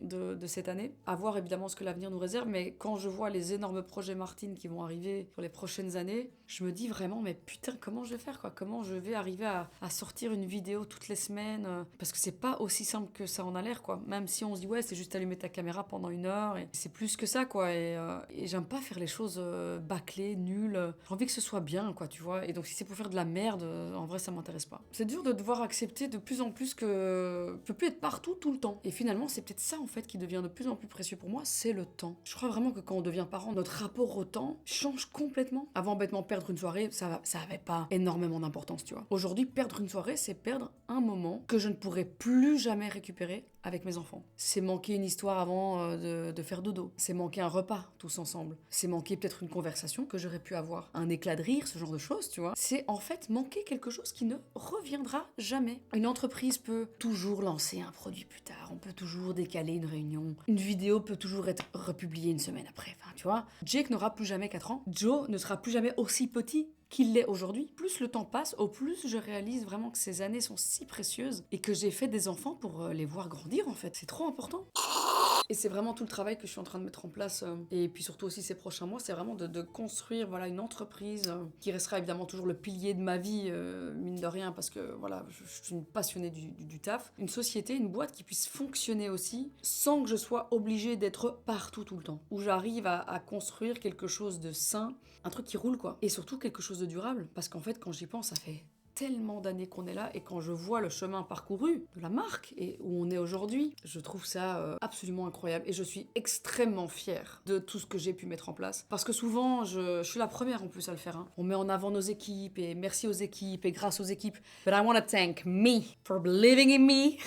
de cette année. À voir évidemment ce que l'avenir nous réserve, mais quand je vois les énormes projets Martine qui vont arriver pour les prochaines années, je me dis vraiment, mais putain, comment je vais faire, quoi? Comment je vais arriver à sortir une vidéo toutes les semaines, parce que c'est pas aussi simple que ça en a l'air, quoi. Même si on se dit, ouais, c'est juste allumer ta caméra pendant 1 heure, et c'est plus que ça, quoi. Et j'aime pas faire les choses bâclées, nulles. J'ai envie que ce soit bien, quoi, tu vois. Et donc, si c'est pour faire de la merde, en vrai, ça m'intéresse pas. C'est dur de devoir accepter de plus en plus que je peux plus être partout tout le temps. Et finalement, c'est peut-être ça, en fait, qui devient de plus en plus précieux pour moi, c'est le temps. Je crois vraiment que quand on devient parent, notre rapport au temps change complètement. Avant, bêtement, perdre une soirée, ça avait pas énormément d'importance, tu vois. Aujourd'hui, perdre une soirée, c'est perdre un moment que je ne pourrai plus jamais récupérer avec mes enfants. C'est manquer une histoire avant de faire dodo. C'est manquer un repas tous ensemble. C'est manquer peut-être une conversation que j'aurais pu avoir. Un éclat de rire, ce genre de choses, tu vois. C'est en fait manquer quelque chose qui ne reviendra jamais. Une entreprise peut toujours lancer un produit plus tard. On peut toujours décaler une réunion. Une vidéo peut toujours être republiée une semaine après. Enfin, tu vois. Jake n'aura plus jamais 4 ans. Joe ne sera plus jamais aussi petit qu'il l'est aujourd'hui. Plus le temps passe, au plus je réalise vraiment que ces années sont si précieuses et que j'ai fait des enfants pour les voir grandir en fait. C'est trop important. Et c'est vraiment tout le travail que je suis en train de mettre en place. Et puis surtout aussi ces prochains mois, c'est vraiment de construire voilà, une entreprise qui restera évidemment toujours le pilier de ma vie, mine de rien, parce que voilà, je suis une passionnée du taf. Une société, une boîte qui puisse fonctionner aussi sans que je sois obligée d'être partout tout le temps. Où j'arrive à construire quelque chose de sain, un truc qui roule quoi. Et surtout quelque chose de durable. Parce qu'en fait, quand j'y pense, ça fait tellement d'années qu'on est là, et quand je vois le chemin parcouru de la marque et où on est aujourd'hui, je trouve ça absolument incroyable et je suis extrêmement fière de tout ce que j'ai pu mettre en place, parce que souvent je suis la première en plus à le faire, hein. On met en avant nos équipes et merci aux équipes et grâce aux équipes, but I want to thank me for believing in me.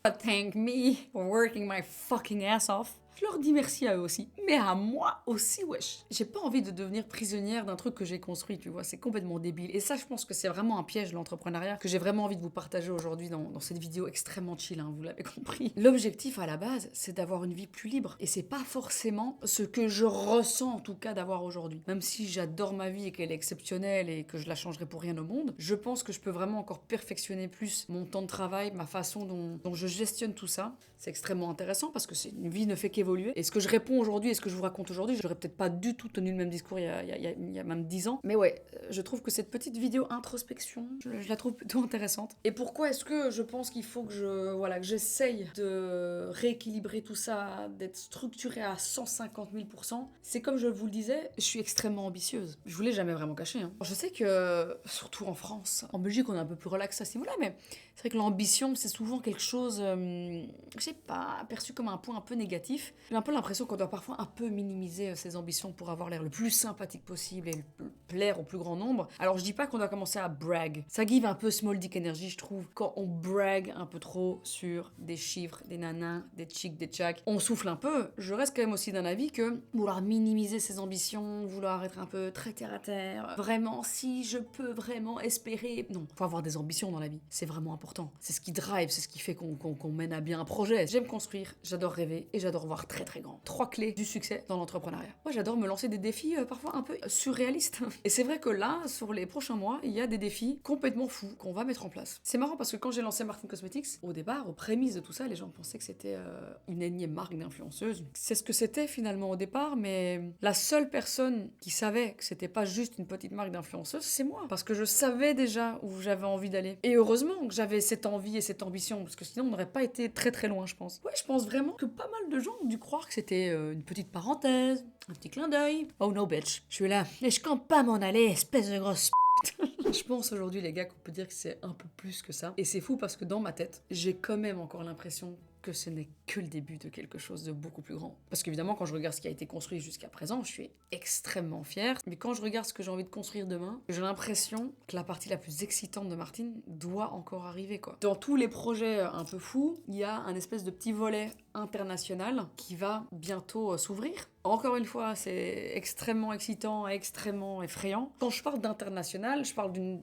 I thank me for working my fucking ass off. Je leur dis merci à eux aussi, mais à moi aussi, wesh. J'ai pas envie de devenir prisonnière d'un truc que j'ai construit, tu vois, c'est complètement débile. Et ça, je pense que c'est vraiment un piège, l'entrepreneuriat, que j'ai vraiment envie de vous partager aujourd'hui dans cette vidéo extrêmement chill, hein, vous l'avez compris. L'objectif, à la base, c'est d'avoir une vie plus libre. Et c'est pas forcément ce que je ressens, en tout cas, d'avoir aujourd'hui. Même si j'adore ma vie et qu'elle est exceptionnelle et que je la changerai pour rien au monde, je pense que je peux vraiment encore perfectionner plus mon temps de travail, ma façon dont je gestionne tout ça. C'est extrêmement intéressant parce que une vie ne fait qu'évoluer. Et ce que je réponds aujourd'hui et ce que je vous raconte aujourd'hui, j'aurais peut-être pas du tout tenu le même discours il y a même 10 ans. Mais ouais, je trouve que cette petite vidéo introspection, je la trouve plutôt intéressante. Et pourquoi est-ce que je pense qu'il faut que que j'essaye de rééquilibrer tout ça, d'être structurée à 150 000%. C'est comme je vous le disais, je suis extrêmement ambitieuse. Je vous l'ai jamais vraiment caché. Hein. Je sais que, surtout en France, en Belgique, on est un peu plus relax à ce niveau-là, mais c'est vrai que l'ambition, c'est souvent quelque chose, je sais pas, perçu comme un point un peu négatif. J'ai un peu l'impression qu'on doit parfois un peu minimiser ses ambitions pour avoir l'air le plus sympathique possible et plaire au plus grand nombre. Alors je dis pas qu'on doit commencer à brag. Ça give un peu small dick energy, je trouve, quand on brag un peu trop sur des chiffres, des nanas, des chicks, des tchaks. On souffle un peu. Je reste quand même aussi d'un avis que vouloir minimiser ses ambitions, vouloir être un peu très terre à terre, vraiment, si je peux vraiment espérer. Non, faut avoir des ambitions dans la vie. C'est vraiment important. C'est ce qui drive, c'est ce qui fait qu'on mène à bien un projet. J'aime construire, j'adore rêver et j'adore voir très très grand. 3 clés du succès dans l'entrepreneuriat. Moi, j'adore me lancer des défis parfois un peu surréalistes. Et c'est vrai que là, sur les prochains mois, il y a des défis complètement fous qu'on va mettre en place. C'est marrant parce que quand j'ai lancé Martin Cosmetics, au départ, aux prémices de tout ça, les gens pensaient que c'était une énième marque d'influenceuse. C'est ce que c'était finalement au départ, mais la seule personne qui savait que c'était pas juste une petite marque d'influenceuse, c'est moi. Parce que je savais déjà où j'avais envie d'aller. Et heureusement que j'avais cette envie et cette ambition, parce que sinon on n'aurait pas été très très loin, je pense. Ouais, je pense vraiment que pas mal de gens ont dû croire que c'était une petite parenthèse, un petit clin d'œil. Oh no bitch, je suis là. Mais je compte pas m'en aller, espèce de grosse je pense aujourd'hui, les gars, qu'on peut dire que c'est un peu plus que ça. Et c'est fou parce que dans ma tête, j'ai quand même encore l'impression que ce n'est que le début de quelque chose de beaucoup plus grand. Parce qu'évidemment, quand je regarde ce qui a été construit jusqu'à présent, je suis extrêmement fière. Mais quand je regarde ce que j'ai envie de construire demain, j'ai l'impression que la partie la plus excitante de Martine doit encore arriver, quoi. Dans tous les projets un peu fous, il y a un espèce de petit volet international qui va bientôt s'ouvrir. Encore une fois, c'est extrêmement excitant, extrêmement effrayant. Quand je parle d'international, je parle d'une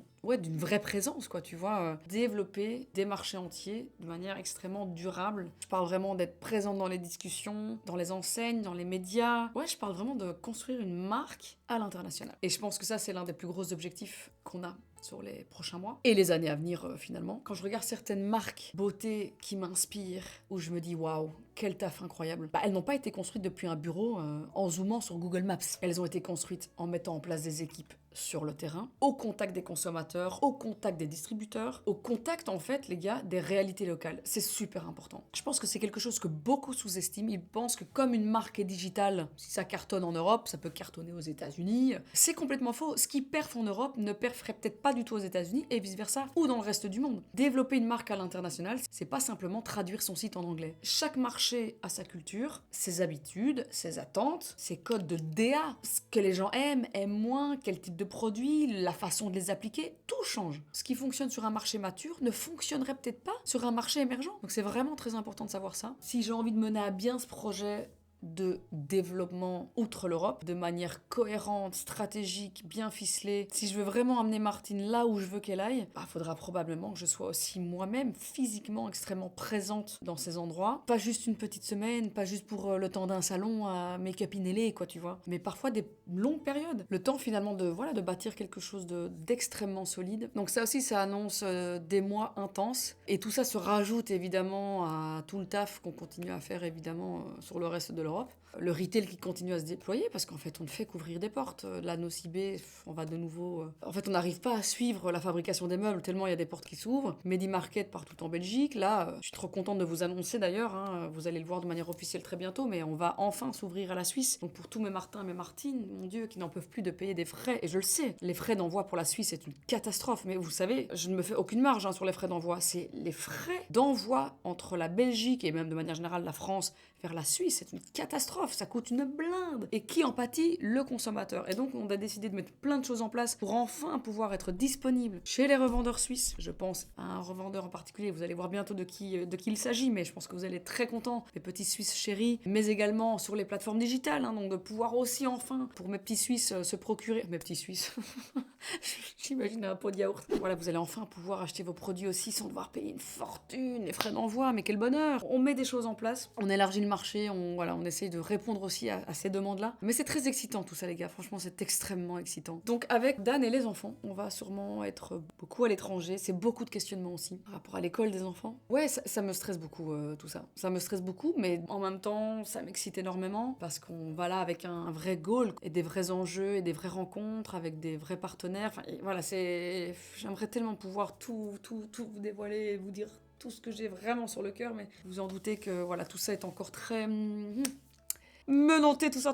vraie présence, quoi, tu vois. Développer des marchés entiers de manière extrêmement durable. Je parle vraiment d'être présente dans les discussions, dans les enseignes, dans les médias. Ouais, je parle vraiment de construire une marque à l'international. Et je pense que ça, c'est l'un des plus gros objectifs qu'on a sur les prochains mois et les années à venir finalement. Quand je regarde certaines marques beauté qui m'inspirent, où je me dis waouh, quel taf incroyable. Elles n'ont pas été construites depuis un bureau en zoomant sur Google Maps. Elles ont été construites en mettant en place des équipes sur le terrain, au contact des consommateurs, au contact des distributeurs, au contact en fait, les gars, des réalités locales. C'est super important. Je pense que c'est quelque chose que beaucoup sous-estiment. Ils pensent que comme une marque est digitale, si ça cartonne en Europe, ça peut cartonner aux États-Unis. C'est complètement faux. Ce qui perf en Europe ne perferait peut-être pas du tout aux États-Unis et vice-versa, ou dans le reste du monde. Développer une marque à l'international, c'est pas simplement traduire son site en anglais. Chaque marché a sa culture, ses habitudes, ses attentes, ses codes de DA, ce que les gens aiment moins, quel type de produits, la façon de les appliquer, tout change. Ce qui fonctionne sur un marché mature ne fonctionnerait peut-être pas sur un marché émergent. Donc c'est vraiment très important de savoir ça. Si j'ai envie de mener à bien ce projet de développement outre l'Europe, de manière cohérente, stratégique, bien ficelée. Si je veux vraiment amener Martine là où je veux qu'elle aille, faudra probablement que je sois aussi moi-même physiquement extrêmement présente dans ces endroits. Pas juste une petite semaine, pas juste pour le temps d'un salon à make-up quoi, tu vois. Mais parfois des longues périodes. Le temps finalement de bâtir quelque chose d'extrêmement solide. Donc ça aussi, ça annonce des mois intenses. Et tout ça se rajoute évidemment à tout le taf qu'on continue à faire évidemment sur le reste de l'Europe. Le retail qui continue à se déployer parce qu'en fait on ne fait qu'ouvrir des portes. La Nocibé, on va de nouveau... En fait on n'arrive pas à suivre la fabrication des meubles tellement il y a des portes qui s'ouvrent. Medi-Market partout en Belgique. Là, je suis trop contente de vous annoncer d'ailleurs, vous allez le voir de manière officielle très bientôt, mais on va enfin s'ouvrir à la Suisse. Donc pour tous mes Martins et mes Martines, mon Dieu, qui n'en peuvent plus de payer des frais, et je le sais, les frais d'envoi pour la Suisse c'est une catastrophe, mais vous savez, je ne me fais aucune marge sur les frais d'envoi. C'est les frais d'envoi entre la Belgique et même de manière générale la France vers la Suisse, c'est une catastrophe, ça coûte une blinde. Et qui en pâtit? Le consommateur. Et donc on a décidé de mettre plein de choses en place pour enfin pouvoir être disponible chez les revendeurs suisses. Je pense à un revendeur en particulier, vous allez voir bientôt de qui il s'agit, mais je pense que vous allez être très contents, mes petits Suisses chéris, mais également sur les plateformes digitales, donc de pouvoir aussi enfin, pour mes petits Suisses, se procurer... Mes petits Suisses, j'imagine un pot de yaourt. Voilà, vous allez enfin pouvoir acheter vos produits aussi sans devoir payer une fortune, les frais d'envoi, mais quel bonheur! On met des choses en place, on élargit le marché, on essaye de répondre aussi à ces demandes-là. Mais c'est très excitant tout ça, les gars, franchement, c'est extrêmement excitant. Donc avec Dan et les enfants, on va sûrement être beaucoup à l'étranger, c'est beaucoup de questionnements aussi par rapport à l'école des enfants. Ouais, ça me stresse beaucoup tout ça. Ça me stresse beaucoup, mais en même temps, ça m'excite énormément parce qu'on va là avec un vrai goal et des vrais enjeux et des vraies rencontres avec des vrais partenaires. Enfin, voilà, j'aimerais tellement pouvoir tout vous dévoiler et vous dire tout ce que j'ai vraiment sur le cœur, mais vous en doutez que voilà, tout ça est encore très menotté, tout ça.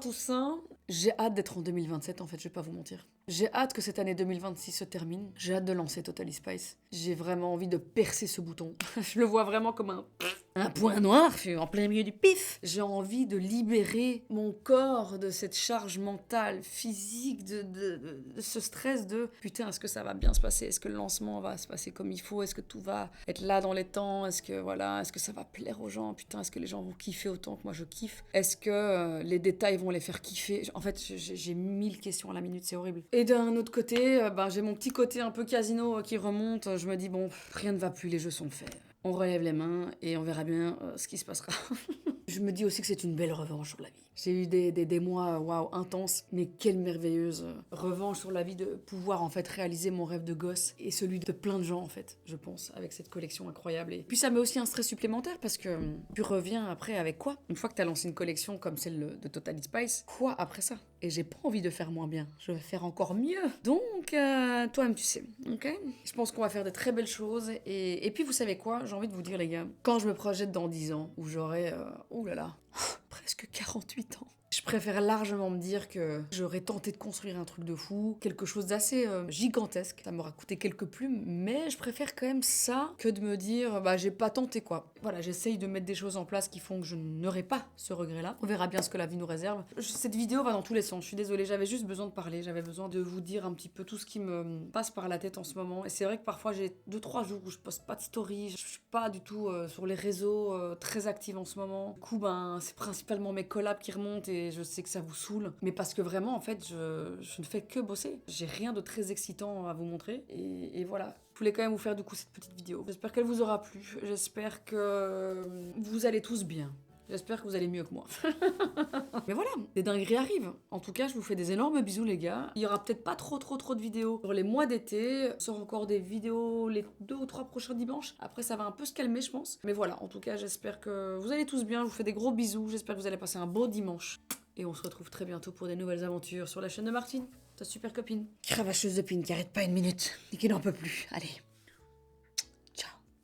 J'ai hâte d'être en 2027, en fait, je vais pas vous mentir. J'ai hâte que cette année 2026 se termine. J'ai hâte de lancer Totally Spice. J'ai vraiment envie de percer ce bouton. Je le vois vraiment comme un point noir en plein milieu du pif. J'ai envie de libérer mon corps de cette charge mentale, physique, de ce stress de putain, est-ce que ça va bien se passer? Est-ce que le lancement va se passer comme il faut? Est-ce que tout va être là dans les temps? Est-ce que ça va plaire aux gens? Putain, est-ce que les gens vont kiffer autant que moi je kiffe? Est-ce que les détails vont les faire kiffer? En fait, j'ai 1000 questions à la minute, c'est horrible. Et d'un autre côté, j'ai mon petit côté un peu casino qui remonte. Je me dis, bon, rien ne va plus, les jeux sont faits. On relève les mains et on verra bien ce qui se passera. Je me dis aussi que c'est une belle revanche sur la vie. J'ai eu des mois, waouh, intenses, mais quelle merveilleuse revanche sur la vie de pouvoir en fait réaliser mon rêve de gosse et celui de plein de gens en fait, je pense, avec cette collection incroyable. Et puis ça met aussi un stress supplémentaire parce que tu reviens après avec quoi? Une fois que t'as lancé une collection comme celle de Totally Spice, quoi après ça? Et j'ai pas envie de faire moins bien, je vais faire encore mieux. Donc, toi-même tu sais, ok? Je pense qu'on va faire de très belles choses et puis vous savez quoi? J'ai envie de vous dire les gars, quand je me projette dans 10 ans, où j'aurai, presque 48 ans. Je préfère largement me dire que j'aurais tenté de construire un truc de fou, quelque chose d'assez gigantesque. Ça m'aura coûté quelques plumes, mais je préfère quand même ça que de me dire j'ai pas tenté quoi. Voilà, j'essaye de mettre des choses en place qui font que je n'aurai pas ce regret-là. On verra bien ce que la vie nous réserve. Cette vidéo va dans tous les sens, je suis désolée, j'avais juste besoin de parler, j'avais besoin de vous dire un petit peu tout ce qui me passe par la tête en ce moment. Et c'est vrai que parfois j'ai 2-3 jours où je poste pas de story, je suis pas du tout sur les réseaux très active en ce moment. Du coup, c'est principalement mes collabs qui remontent et je sais que ça vous saoule. Mais parce que vraiment, en fait, je ne fais que bosser. J'ai rien de très excitant à vous montrer. Et voilà. Je voulais quand même vous faire du coup cette petite vidéo. J'espère qu'elle vous aura plu. J'espère que vous allez tous bien. J'espère que vous allez mieux que moi. Mais voilà, des dingueries arrivent. En tout cas, je vous fais des énormes bisous, les gars. Il y aura peut-être pas trop de vidéos pour les mois d'été. Il sort encore des vidéos les 2 ou 3 prochains dimanches. Après, ça va un peu se calmer, je pense. Mais voilà, en tout cas, j'espère que vous allez tous bien. Je vous fais des gros bisous. J'espère que vous allez passer un beau dimanche. Et on se retrouve très bientôt pour des nouvelles aventures sur la chaîne de Martine, ta super copine. Cravacheuse de pine qui arrête pas une minute et qui n'en peut plus. Allez.